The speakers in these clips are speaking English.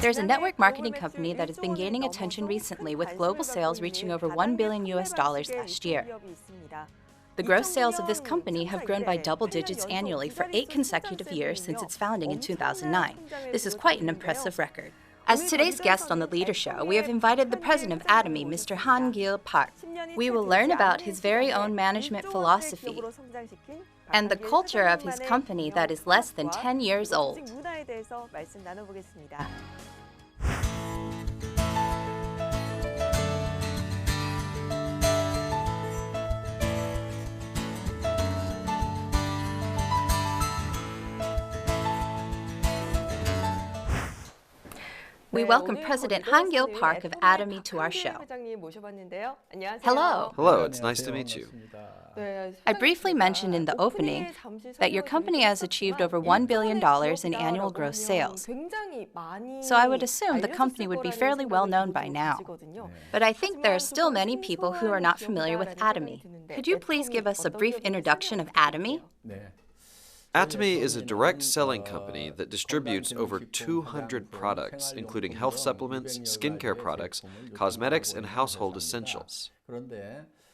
There's a network marketing company that has been gaining attention recently with global sales reaching over $1 billion last year. The gross sales of this company have grown by double digits annually for 8 consecutive years since its founding in 2009. This is quite an impressive record. As today's guest on the Leader Show, we have invited the president of Atomy, Mr. Han-gil Park. We will learn about his very own management philosophy and the culture of his company that is less than 10 years old. We welcome President Han-gil Park of Atomy to our show. Hello. Hello, it's nice to meet you. I briefly mentioned in the opening that your company has achieved over $1 billion in annual gross sales. So I would assume the company would be fairly well known by now. But I think there are still many people who are not familiar with Atomy. Could you please give us a brief introduction of Atomy? Atomy is a direct selling company that distributes over 200 products, including health supplements, skincare products, cosmetics, and household essentials.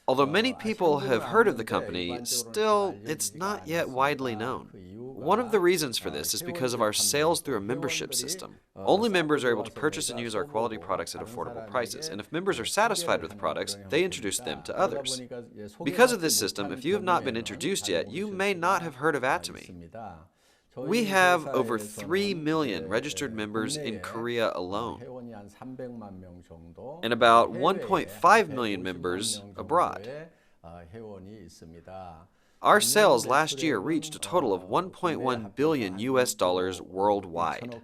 Although many people have heard of the company, still, it's not yet widely known. One of the reasons for this is because of our sales through a membership system. Only members are able to purchase and use our quality products at affordable prices, and if members are satisfied with the products, they introduce them to others. Because of this system, if you have not been introduced yet, you may not have heard of Atomy. We have over 3 million registered members in Korea alone, and about 1.5 million members abroad. Our sales last year reached a total of $1.1 billion worldwide.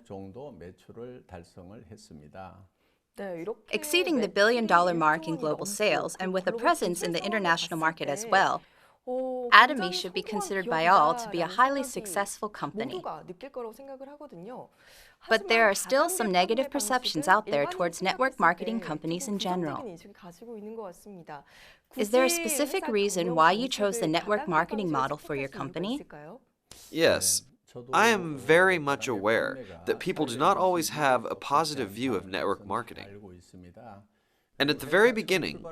Exceeding the billion-dollar mark in global sales and with a presence in the international market as well, Atomy should be considered by all to be a highly successful company. But there are still some negative perceptions out there towards network marketing companies in general. Is there a specific reason why you chose the network marketing model for your company? Yes. I am very much aware that people do not always have a positive view of network marketing. And at the very beginning,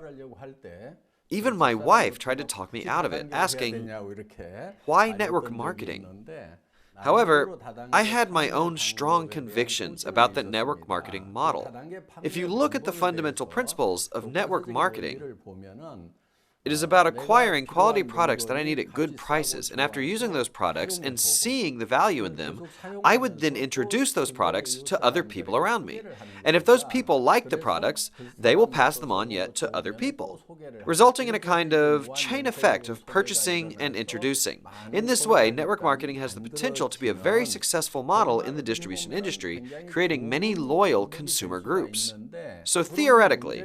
even my wife tried to talk me out of it, asking, "Why network marketing?" However, I had my own strong convictions about the network marketing model. If you look at the fundamental principles of network marketing, it is about acquiring quality products that I need at good prices, and after using those products and seeing the value in them, I would then introduce those products to other people around me. And if those people like the products, they will pass them on yet to other people, resulting in a kind of chain effect of purchasing and introducing. In this way, network marketing has the potential to be a very successful model in the distribution industry, creating many loyal consumer groups. So theoretically,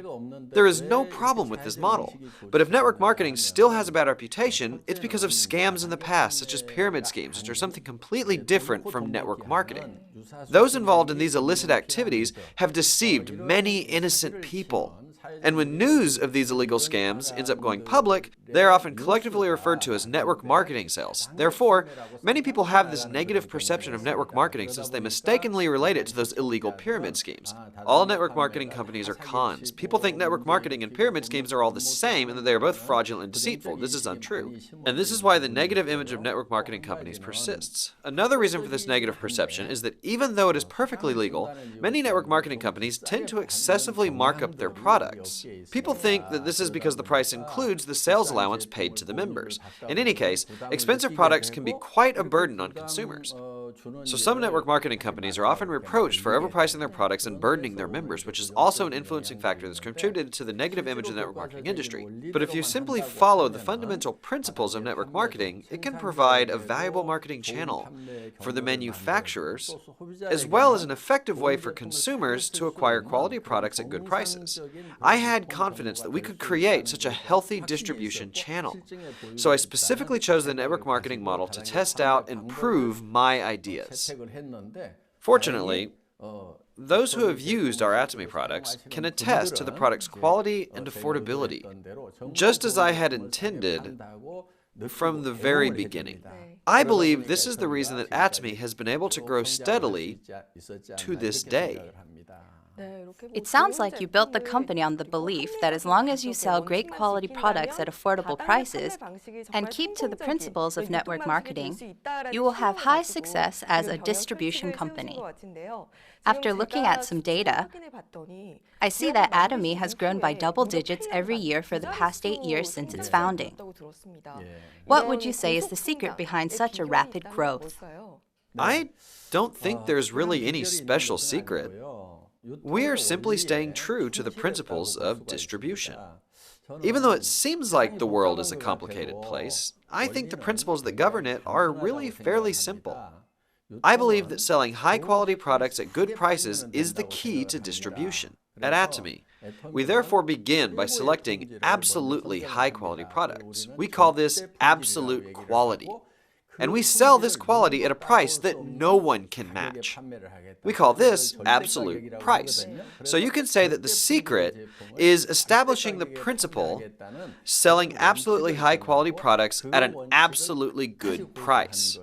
there is no problem with this model, but if network marketing still has a bad reputation, it's because of scams in the past, such as pyramid schemes, which are something completely different from network marketing. Those involved in these illicit activities have deceived many innocent people. And when news of these illegal scams ends up going public, they are often collectively referred to as network marketing sales. Therefore, many people have this negative perception of network marketing since they mistakenly relate it to those illegal pyramid schemes. All network marketing companies are cons. People think network marketing and pyramid schemes are all the same and that they are both fraudulent and deceitful. This is untrue. And this is why the negative image of network marketing companies persists. Another reason for this negative perception is that even though it is perfectly legal, many network marketing companies tend to excessively mark up their products. People think that this is because the price includes the sales allowance paid to the members. In any case, expensive products can be quite a burden on consumers. So some network marketing companies are often reproached for overpricing their products and burdening their members, which is also an influencing factor that's contributed to the negative image of the network marketing industry. But if you simply follow the fundamental principles of network marketing, it can provide a valuable marketing channel for the manufacturers, as well as an effective way for consumers to acquire quality products at good prices. I had confidence that we could create such a healthy distribution channel. So I specifically chose the network marketing model to test out and prove my ideas. Fortunately, those who have used our Atomy products can attest to the product's quality and affordability. Just as I had intended, from the very beginning. I believe this is the reason that Atomy has been able to grow steadily to this day. It sounds like you built the company on the belief that as long as you sell great quality products at affordable prices and keep to the principles of network marketing, you will have high success as a distribution company. After looking at some data, I see that Atomy has grown by double digits every year for the past 8 years since its founding. What would you say is the secret behind such a rapid growth? I don't think there's really any special secret. We are simply staying true to the principles of distribution. Even though it seems like the world is a complicated place, I think the principles that govern it are really fairly simple. I believe that selling high-quality products at good prices is the key to distribution. At Atomy, we therefore begin by selecting absolutely high-quality products. We call this absolute quality. And we sell this quality at a price that no one can match. We call this absolute price. So you can say that the secret is establishing the principle, selling absolutely high-quality products at an absolutely good price,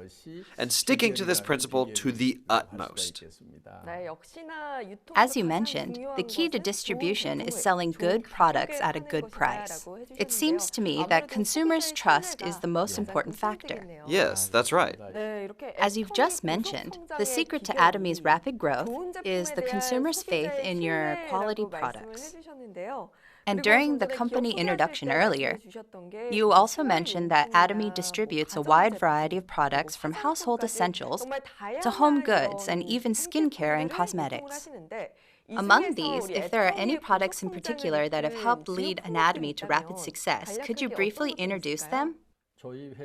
and sticking to this principle to the utmost. As you mentioned, the key to distribution is selling good products at a good price. It seems to me that consumers' trust is the most important factor. Yes, that's right. As you've just mentioned, the secret to Atomy's rapid growth is the consumer's faith in your quality products. And during the company introduction earlier, you also mentioned that Atomy distributes a wide variety of products from household essentials to home goods and even skincare and cosmetics. Among these, if there are any products in particular that have helped lead Atomy to rapid success, could you briefly introduce them?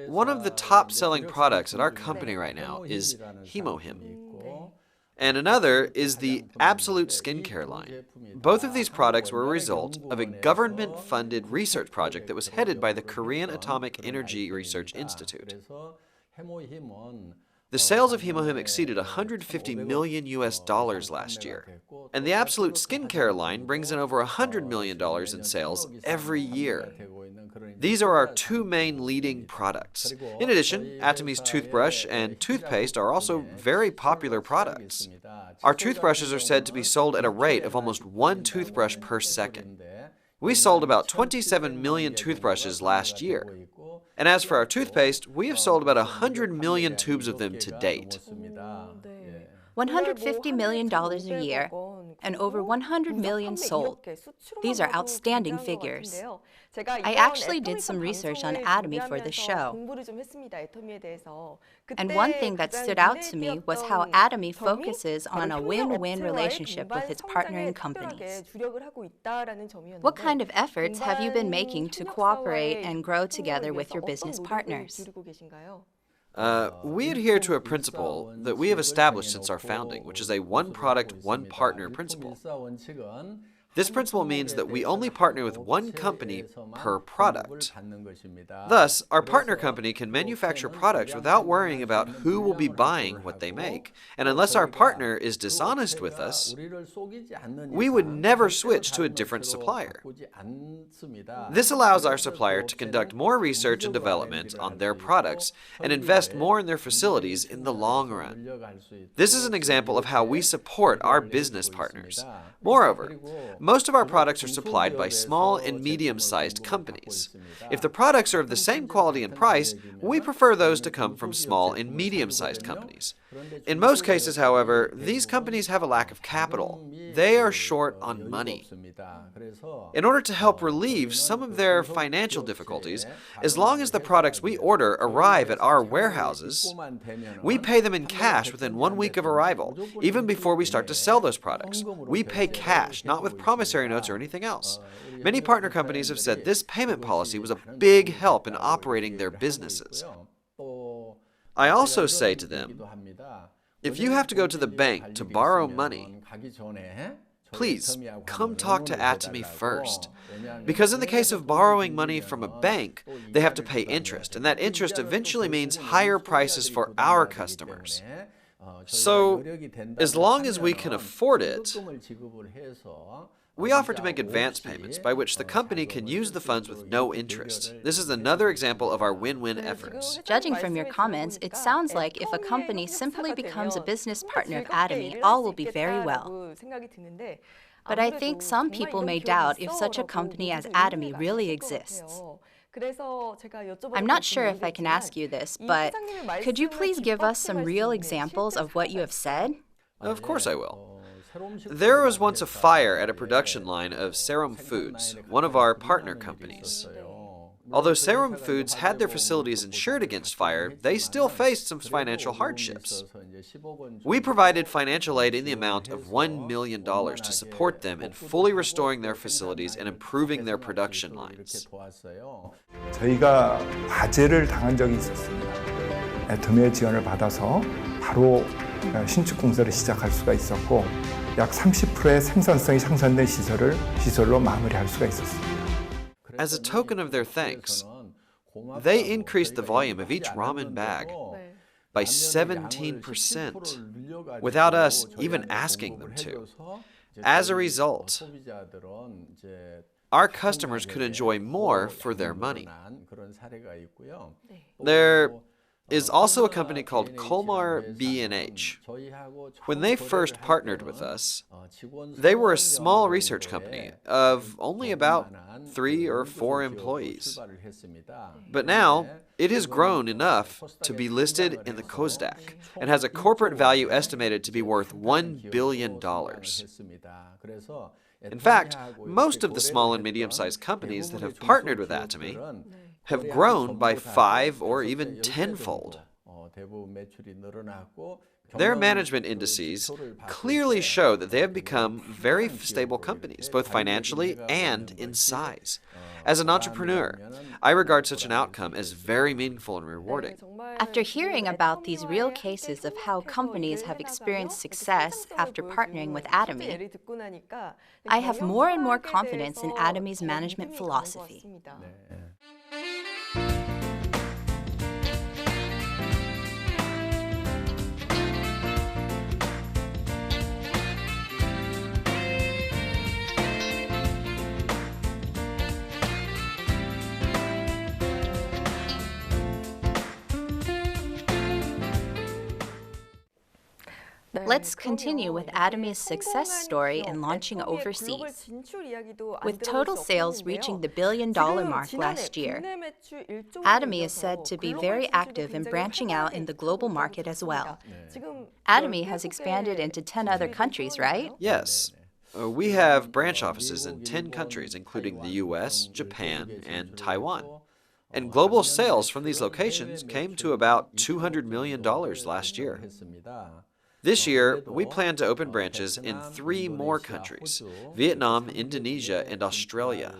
One of the top-selling products at our company right now is Hemohim. And another is the Absolute Skincare line. Both of these products were a result of a government-funded research project that was headed by the Korean Atomic Energy Research Institute. The sales of Hemohim exceeded $150 million last year, and the Absolute Skincare line brings in over $100 million in sales every year. These are our two main leading products. In addition, Atomy's toothbrush and toothpaste are also very popular products. Our toothbrushes are said to be sold at a rate of almost one toothbrush per second. We sold about 27 million toothbrushes last year. And as for our toothpaste, we have sold about 100 million tubes of them to date. $150 million a year and over 100 million sold. These are outstanding figures. I actually did some research on Atomy for this show. And one thing that stood out to me was how Atomy focuses on a win-win relationship with its partnering companies. What kind of efforts have you been making to cooperate and grow together with your business partners? We adhere to a principle that we have established since our founding, which is a one product, one partner principle. This principle means that we only partner with one company per product. Thus, our partner company can manufacture products without worrying about who will be buying what they make. And unless our partner is dishonest with us, we would never switch to a different supplier. This allows our supplier to conduct more research and development on their products and invest more in their facilities in the long run. This is an example of how we support our business partners. Moreover, most of our products are supplied by small and medium-sized companies. If the products are of the same quality and price, we prefer those to come from small and medium-sized companies. In most cases, however, these companies have a lack of capital. They are short on money. In order to help relieve some of their financial difficulties, as long as the products we order arrive at our warehouses, we pay them in cash within 1 week of arrival, even before we start to sell those products. We pay cash, not with promissory notes or anything else. Many partner companies have said this payment policy was a big help in operating their businesses. I also say to them, if you have to go to the bank to borrow money, please come talk to Atomy first. Because in the case of borrowing money from a bank, they have to pay interest, and that interest eventually means higher prices for our customers. So, as long as we can afford it, We offer to make advance payments by which the company can use the funds with no interest. This is another example of our win-win efforts. Judging from your comments, it sounds like if a company simply becomes a business partner of Atomy, all will be very well. But I think some people may doubt if such a company as Atomy really exists. I'm not sure if I can ask you this, but could you please give us some real examples of what you have said? Of course I will. There was once a fire at a production line of Serum Foods, one of our partner companies. Although Serum Foods had their facilities insured against fire, they still faced some financial hardships. We provided financial aid in the amount of $1 million to support them in fully restoring their facilities and improving their production lines. 저희가 화재를 당한 적이 있었습니다. 애터미의 지원을 받아서 바로 신축 공사를 시작할 수가 있었고 약 30%의 생산성이 향상된 시설로 마무리할 수가 있었습니다. As a token of their thanks, they increased the volume of each ramen bag by 17% without us even asking them to. As a result, our customers could enjoy more for their money. There is also a company called Colmar B&H. When they first partnered with us, they were a small research company of only about 3 or 4 employees. But now, it has grown enough to be listed in the Kosdaq and has a corporate value estimated to be worth $1 billion. In fact, most of the small and medium-sized companies that have partnered with Atomy have grown by 5 or even 10-fold. Their management indices clearly show that they have become very stable companies, both financially and in size. As an entrepreneur, I regard such an outcome as very meaningful and rewarding. After hearing about these real cases of how companies have experienced success after partnering with Atomy, I have more and more confidence in Atomy's management philosophy. Let's continue with Atomy's success story in launching overseas. With total sales reaching the billion-dollar mark last year, Atomy is said to be very active in branching out in the global market as well. Atomy has expanded into 10 other countries, right? Yes. We have branch offices in 10 countries, including the US, Japan, and Taiwan. And global sales from these locations came to about $200 million last year. This year, we plan to open branches in 3 more countries: Vietnam, Indonesia, and Australia.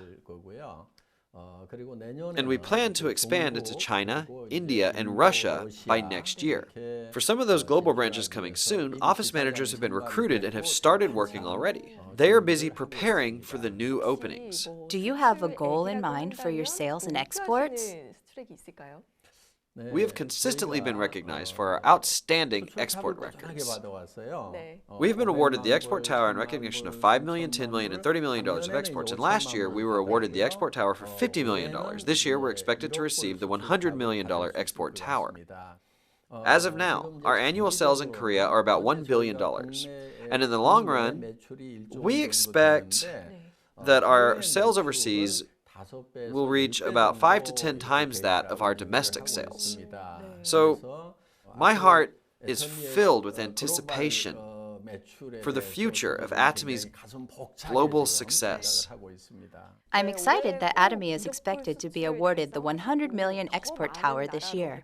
And we plan to expand into China, India, and Russia by next year. For some of those global branches coming soon, office managers have been recruited and have started working already. They are busy preparing for the new openings. Do you have a goal in mind for your sales and exports? We have consistently been recognized for our outstanding export records. We have been awarded the Export Tower in recognition of $5 million, $10 million, and $30 million of exports, and last year we were awarded the Export Tower for $50 million. This year we're expected to receive the $100 million Export Tower. As of now, our annual sales in Korea are about $1 billion, and in the long run, we expect that our sales overseas will reach about 5 to 10 times that of our domestic sales. So, my heart is filled with anticipation for the future of Atomy's global success. I'm excited that Atomy is expected to be awarded the $100 million Export Tower this year.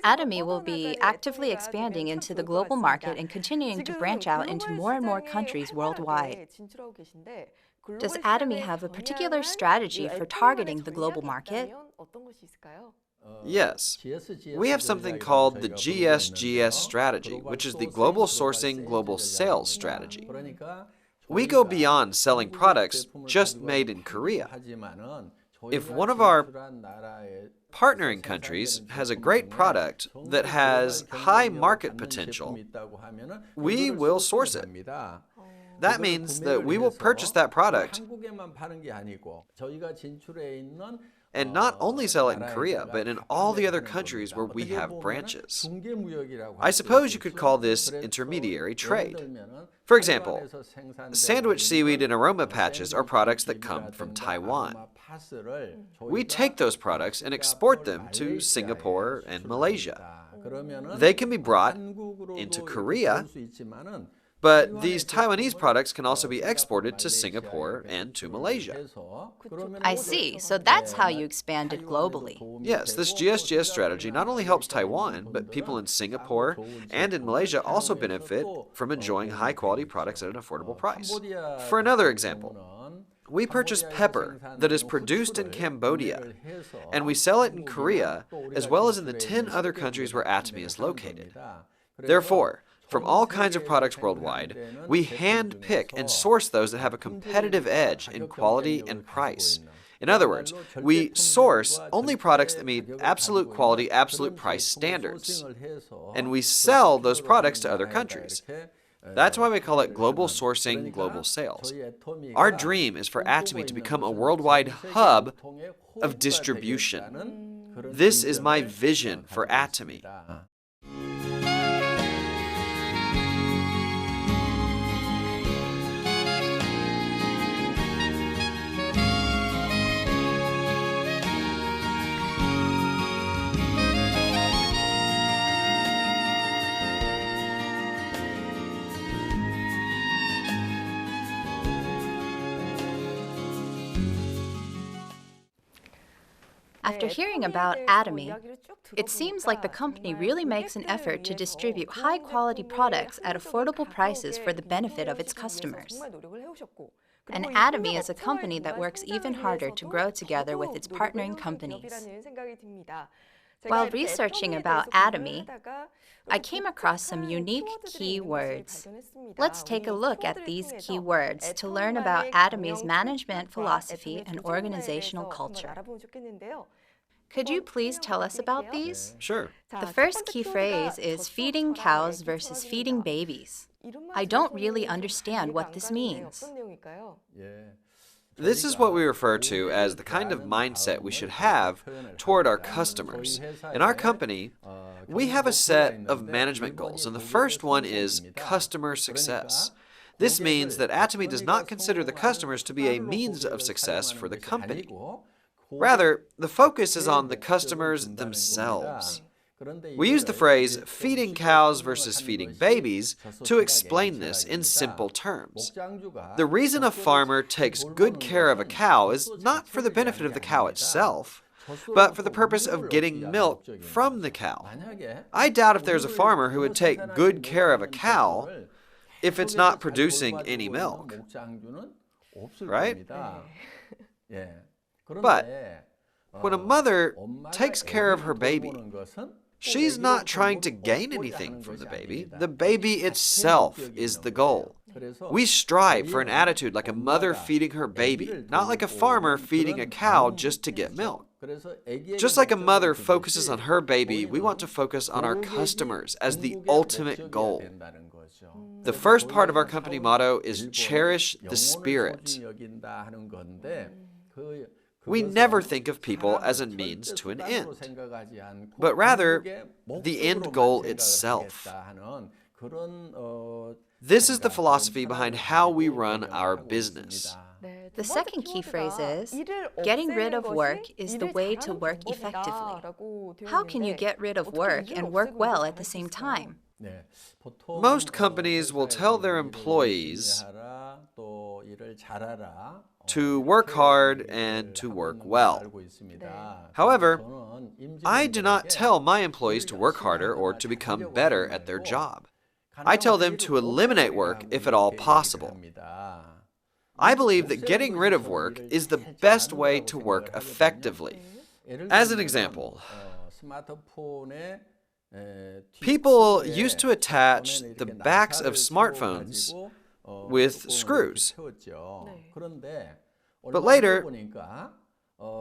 Atomy will be actively expanding into the global market and continuing to branch out into more and more countries worldwide. Does Atomy have a particular strategy for targeting the global market? Yes. We have something called the GSGS strategy, which is the Global Sourcing Global Sales strategy. We go beyond selling products just made in Korea. If one of our partnering countries has a great product that has high market potential, we will source it. that means that we will purchase that product and not only sell it in Korea, but in all the other countries where we have branches. I suppose you could call this intermediary trade. For example, sandwich seaweed and aroma patches are products that come from Taiwan. We take those products and export them to Singapore and Malaysia. They can be brought into Korea, but these Taiwanese products can also be exported to Singapore and to Malaysia. I see. So that's how you expanded globally. Yes, this GSGS strategy not only helps Taiwan, but people in Singapore and in Malaysia also benefit from enjoying high-quality products at an affordable price. For another example, we purchase pepper that is produced in Cambodia, and we sell it in Korea, as well as in the 10 other countries where Atomy is located. Therefore, from all kinds of products worldwide, we hand-pick and source those that have a competitive edge in quality and price. In other words, we source only products that meet absolute quality, absolute price standards, and we sell those products to other countries. That's why we call it global sourcing, global sales. Our dream is for Atomy to become a worldwide hub of distribution. This is my vision for Atomy. After hearing about Atomy, it seems like the company really makes an effort to distribute high-quality products at affordable prices for the benefit of its customers. And Atomy is a company that works even harder to grow together with its partnering companies. While researching about Atomy, I came across some unique keywords. Let's take a look at these keywords to learn about Atomy's management philosophy and organizational culture. Could you please tell us about these? Sure. The first key phrase is feeding cows versus feeding babies. I don't really understand what this means. This is what we refer to as the kind of mindset we should have toward our customers. In our company, we have a set of management goals, and the first one is customer success. This means that Atomy does not consider the customers to be a means of success for the company. Rather, the focus is on the customers themselves. We use the phrase feeding cows versus feeding babies to explain this in simple terms. The reason a farmer takes good care of a cow is not for the benefit of the cow itself, but for the purpose of getting milk from the cow. I doubt if there's a farmer who would take good care of a cow if it's not producing any milk. Right? But when a mother takes care of her baby, she's not trying to gain anything from the baby. The baby itself is the goal. We strive for an attitude like a mother feeding her baby, not like a farmer feeding a cow just to get milk. Just like a mother focuses on her baby, we want to focus on our customers as the ultimate goal. The first part of our company motto is cherish the spirit. We never think of people as a means to an end, but rather the end goal itself. This is the philosophy behind how we run our business. The second key phrase is, getting rid of work is the way to work effectively. How can you get rid of work and work well at the same time? Most companies will tell their employees to work hard and to work well. However, I do not tell my employees to work harder or to become better at their job. I tell them to eliminate work if at all possible. I believe that getting rid of work is the best way to work effectively. As an example, people used to attach the backs of smartphones with screws. But later,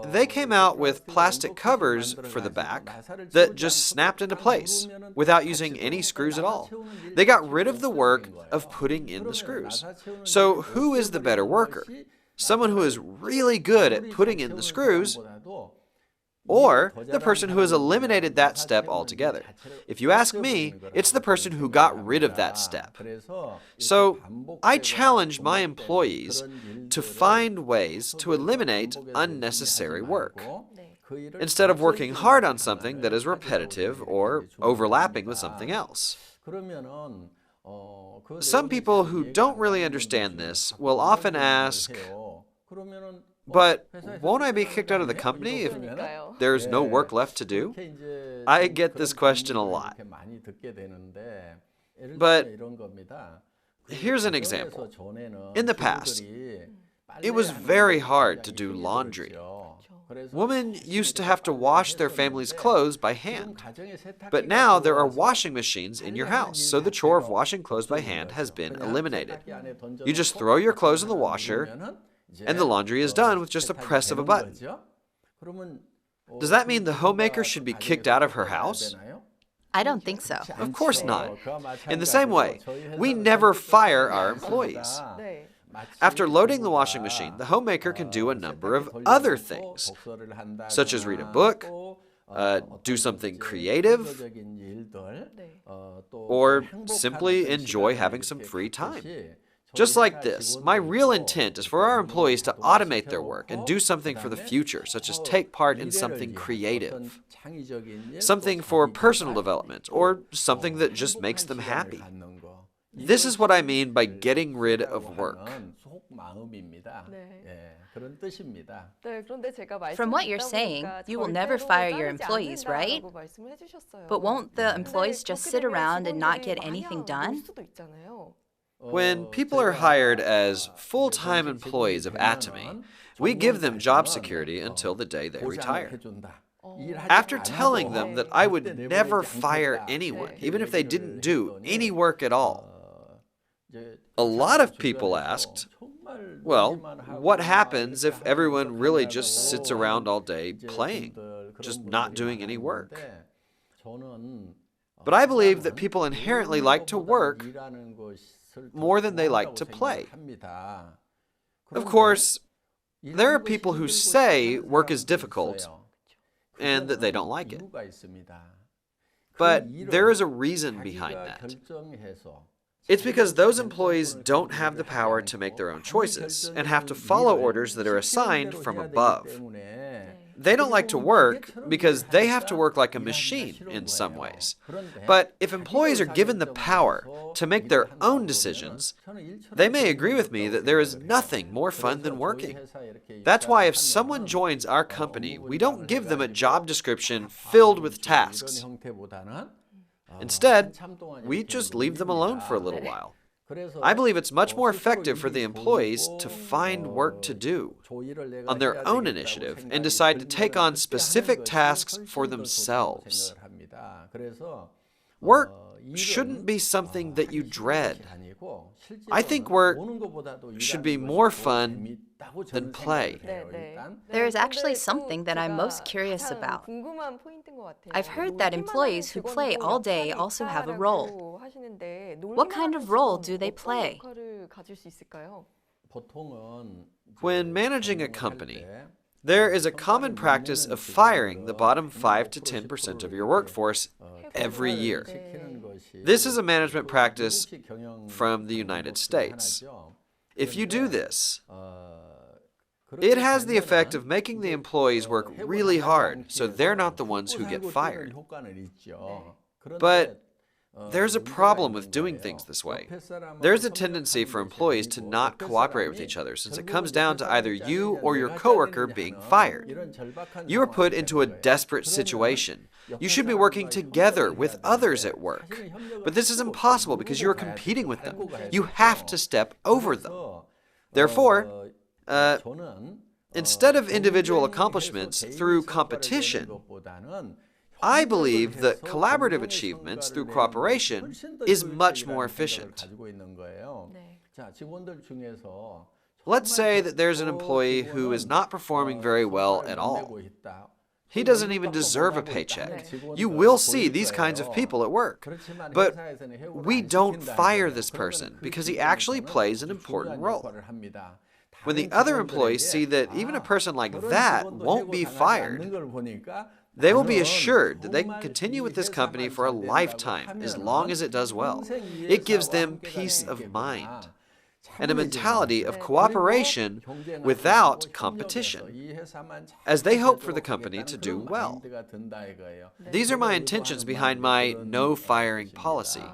They came out with plastic covers for the back that just snapped into place without using any screws at all. They got rid of the work of putting in the screws. So who is the better worker? Someone who is really good at putting in the screws, or the person who has eliminated that step altogether? If you ask me, it's the person who got rid of that step. So I challenge my employees to find ways to eliminate unnecessary work, instead of working hard on something that is repetitive or overlapping with something else. Some people who don't really understand this will often ask, but won't I be kicked out of the company if there's no work left to do? I get this question a lot. But here's an example. In the past, it was very hard to do laundry. Women used to have to wash their family's clothes by hand. But now there are washing machines in your house, so the chore of washing clothes by hand has been eliminated. You just throw your clothes in the washer, and the laundry is done with just a press of a button. Does that mean the homemaker should be kicked out of her house? I don't think so. Of course not. In the same way, we never fire our employees. After loading the washing machine, the homemaker can do a number of other things, such as read a book, do something creative, or simply enjoy having some free time. Just like this, my real intent is for our employees to automate their work and do something for the future, such as take part in something creative, something for personal development, or something that just makes them happy. This is what I mean by getting rid of work. From what you're saying, you will never fire your employees, right? But won't the employees just sit around and not get anything done? When people are hired as full-time employees of Atomy, we give them job security until the day they retire. After telling them that I would never fire anyone, even if they didn't do any work at all, a lot of people asked, well, what happens if everyone really just sits around all day playing, just not doing any work? But I believe that people inherently like to work more than they like to play. Of course, there are people who say work is difficult and that they don't like it. But there is a reason behind that. It's because those employees don't have the power to make their own choices and have to follow orders that are assigned from above. They don't like to work because they have to work like a machine in some ways. But if employees are given the power to make their own decisions, they may agree with me that there is nothing more fun than working. That's why if someone joins our company, we don't give them a job description filled with tasks. Instead, we just leave them alone for a little while. I believe it's much more effective for the employees to find work to do on their own initiative and decide to take on specific tasks for themselves. Work shouldn't be something that you dread. I think work should be more fun than play. There is actually something that I'm most curious about. I've heard that employees who play all day also have a role. What kind of role do they play? When managing a company, there is a common practice of firing the bottom 5 to 10% of your workforce every year. This is a management practice from the United States. If you do this, it has the effect of making the employees work really hard so they're not the ones who get fired. But there's a problem with doing things this way. There's a tendency for employees to not cooperate with each other since it comes down to either you or your coworker being fired. You are put into a desperate situation. You should be working together with others at work. But this is impossible because you are competing with them. You have to step over them. Therefore, instead of individual accomplishments through competition, I believe that collaborative achievements through cooperation is much more efficient. Let's say that there's an employee who is not performing very well at all. He doesn't even deserve a paycheck. You will see these kinds of people at work. But we don't fire this person because he actually plays an important role. When the other employees see that even a person like that won't be fired, they will be assured that they can continue with this company for a lifetime as long as it does well. It gives them peace of mind and a mentality of cooperation without competition, as they hope for the company to do well. These are my intentions behind my no firing policy.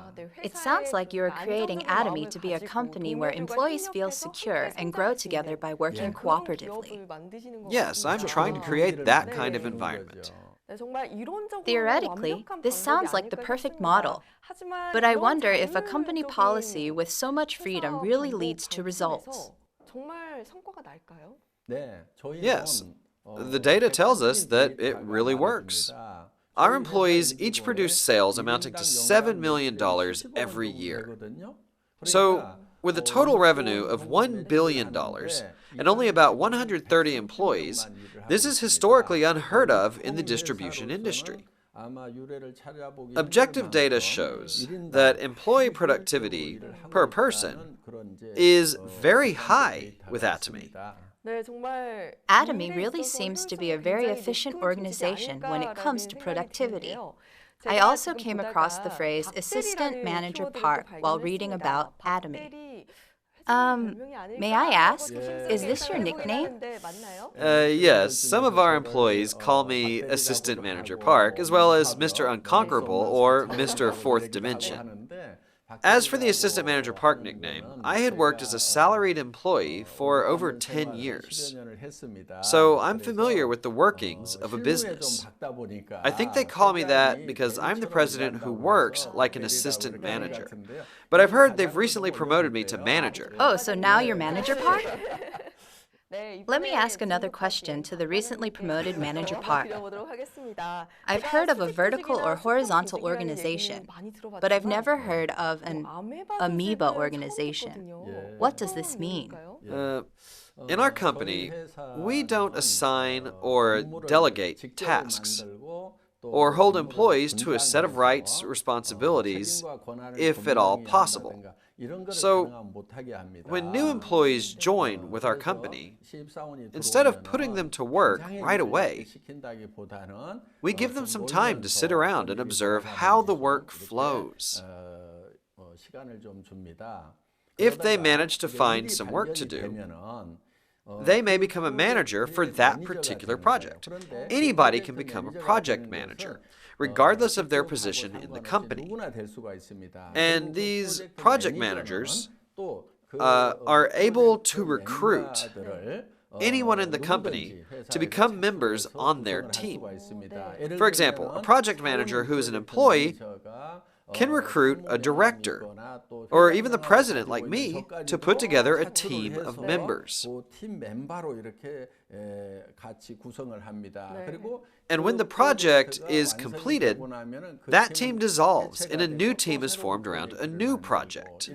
It sounds like you are creating Atomy to be a company where employees feel secure and grow together by working cooperatively. Yes, I'm trying to create that kind of environment. Theoretically, this sounds like the perfect model. But I wonder if a company policy with so much freedom really leads to results. Yes, the data tells us that it really works. Our employees each produce sales amounting to $7 million every year. So, with a total revenue of $1 billion and only about 130 employees, this is historically unheard of in the distribution industry. Objective data shows that employee productivity per person is very high with Atomy. Atomy really seems to be a very efficient organization when it comes to productivity. I also came across the phrase assistant manager park while reading about Atomy. May I ask, is this your nickname? Yes, some of our employees call me Assistant Manager Park, as well as Mr. Unconquerable or Mr. Fourth Dimension. As for the Assistant Manager Park nickname, I had worked as a salaried employee for over 10 years. So I'm familiar with the workings of a business. I think they call me that because I'm the president who works like an assistant manager. But I've heard they've recently promoted me to manager. Oh, so now you're Manager Park? Let me ask another question to the recently promoted Manager Park. I've heard of a vertical or horizontal organization, but I've never heard of an amoeba organization. What does this mean? In our company, we don't assign or delegate tasks or hold employees to a set of rights, responsibilities, if at all possible. So, when new employees join with our company, instead of putting them to work right away, we give them some time to sit around and observe how the work flows. If they manage to find some work to do, they may become a manager for that particular project. Anybody can become a project manager, regardless of their position in the company. And these project managers are able to recruit anyone in the company to become members on their team. For example, a project manager who is an employee can recruit a director, or even the president like me, to put together a team of members. And when the project is completed, that team dissolves and a new team is formed around a new project.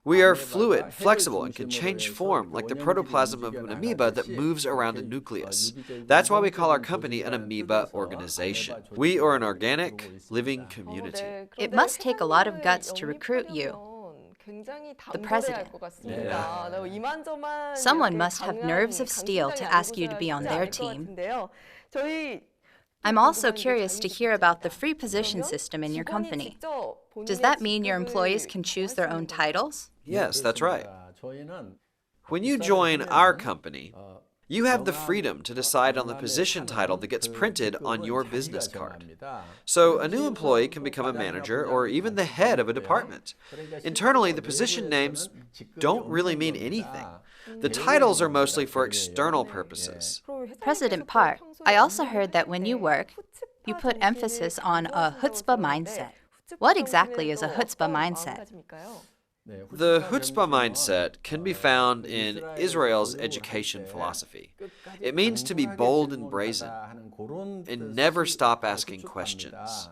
We are fluid, flexible, and can change form like the protoplasm of an amoeba that moves around a nucleus. That's why we call our company an amoeba organization. We are an organic, living community. It must take a lot of guts to recruit you. The president. Someone must have nerves of steel to ask you to be on their team. I'm also curious to hear about the free position system in your company. Does that mean your employees can choose their own titles? Yes, that's right. When you join our company, you have the freedom to decide on the position title that gets printed on your business card. So a new employee can become a manager or even the head of a department. Internally, the position names don't really mean anything. The titles are mostly for external purposes. President Park, I also heard that when you work, you put emphasis on a Hutzpah mindset. What exactly is a Hutzpah mindset? The Hutzpah Mindset can be found in Israel's education philosophy. It means to be bold and brazen and never stop asking questions.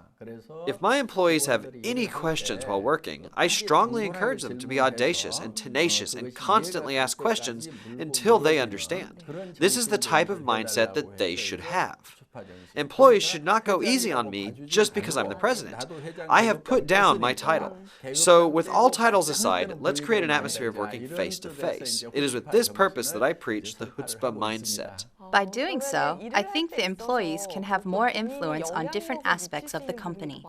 If my employees have any questions while working, I strongly encourage them to be audacious and tenacious and constantly ask questions until they understand. This is the type of mindset that they should have. Employees should not go easy on me just because I'm the president. I have put down my title. So with all titles aside, let's create an atmosphere of working face to face. It is with this purpose that I preach the Hutzpah Mindset. By doing so, I think the employees can have more influence on different aspects of the company.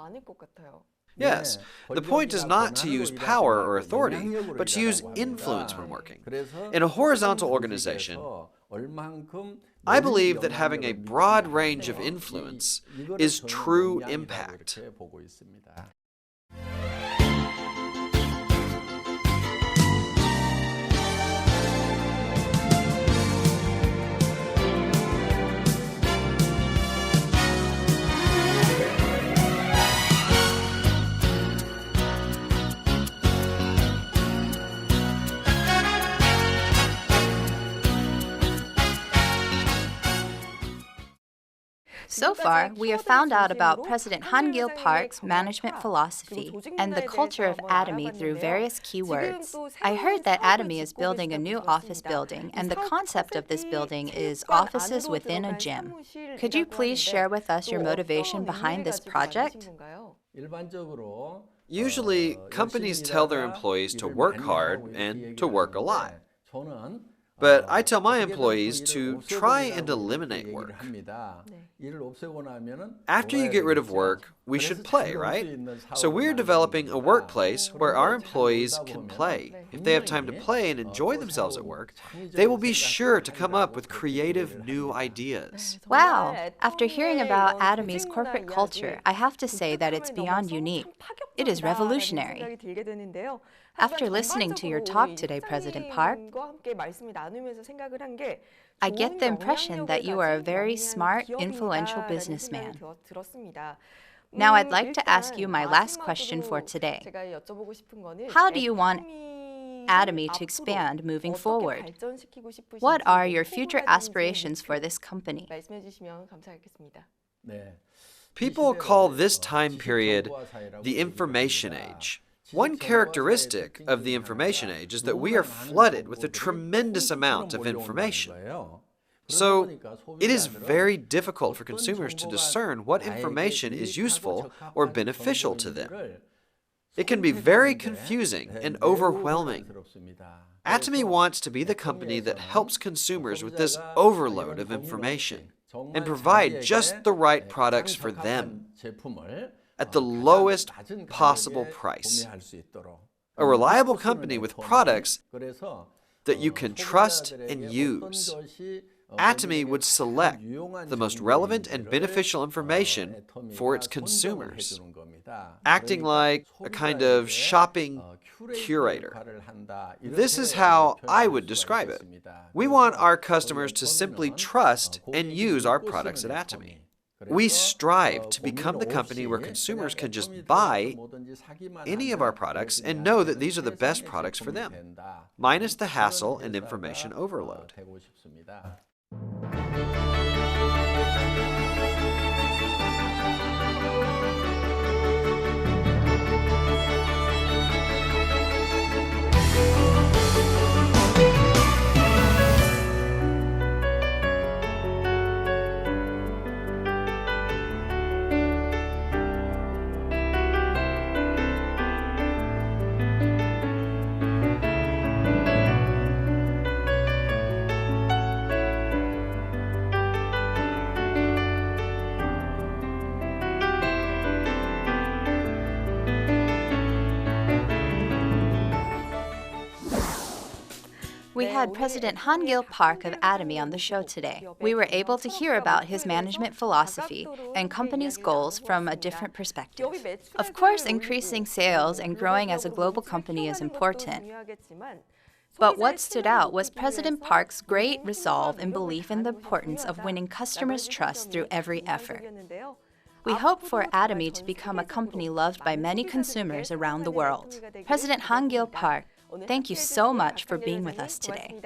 Yes, the point is not to use power or authority, but to use influence when working. In a horizontal organization, I believe that having a broad range of influence is true impact. So far, we have found out about President Han-gil Park's management philosophy and the culture of Atomy through various keywords. I heard that Atomy is building a new office building, and the concept of this building is offices within a gym. Could you please share with us your motivation behind this project? Usually, companies tell their employees to work hard and to work a lot. But I tell my employees to try and eliminate work. After you get rid of work, we should play, right? So we're developing a workplace where our employees can play. If they have time to play and enjoy themselves at work, they will be sure to come up with creative new ideas. Wow! After hearing about Atomy's corporate culture, I have to say that it's beyond unique. It is revolutionary. After listening to your talk today, President Park, I get the impression that you are a very smart, influential businessman. Now I'd like to ask you my last question for today. How do you want Atomy to expand moving forward? What are your future aspirations for this company? People call this time period the information age. One characteristic of the information age is that we are flooded with a tremendous amount of information. So, it is very difficult for consumers to discern what information is useful or beneficial to them. It can be very confusing and overwhelming. Atomy wants to be the company that helps consumers with this overload of information and provide just the right products for them at the lowest possible price. A reliable company with products that you can trust and use. Atomy would select the most relevant and beneficial information for its consumers, acting like a kind of shopping curator. This is how I would describe it. We want our customers to simply trust and use our products at Atomy. We strive to become the company where consumers can just buy any of our products and know that these are the best products for them, minus the hassle and information overload. We had President Han-gil Park of Atomy on the show today. We were able to hear about his management philosophy and company's goals from a different perspective. Of course, increasing sales and growing as a global company is important. But what stood out was President Park's great resolve and belief in the importance of winning customers' trust through every effort. We hope for Atomy to become a company loved by many consumers around the world. President Han Gil Park, thank you so much for being with us today.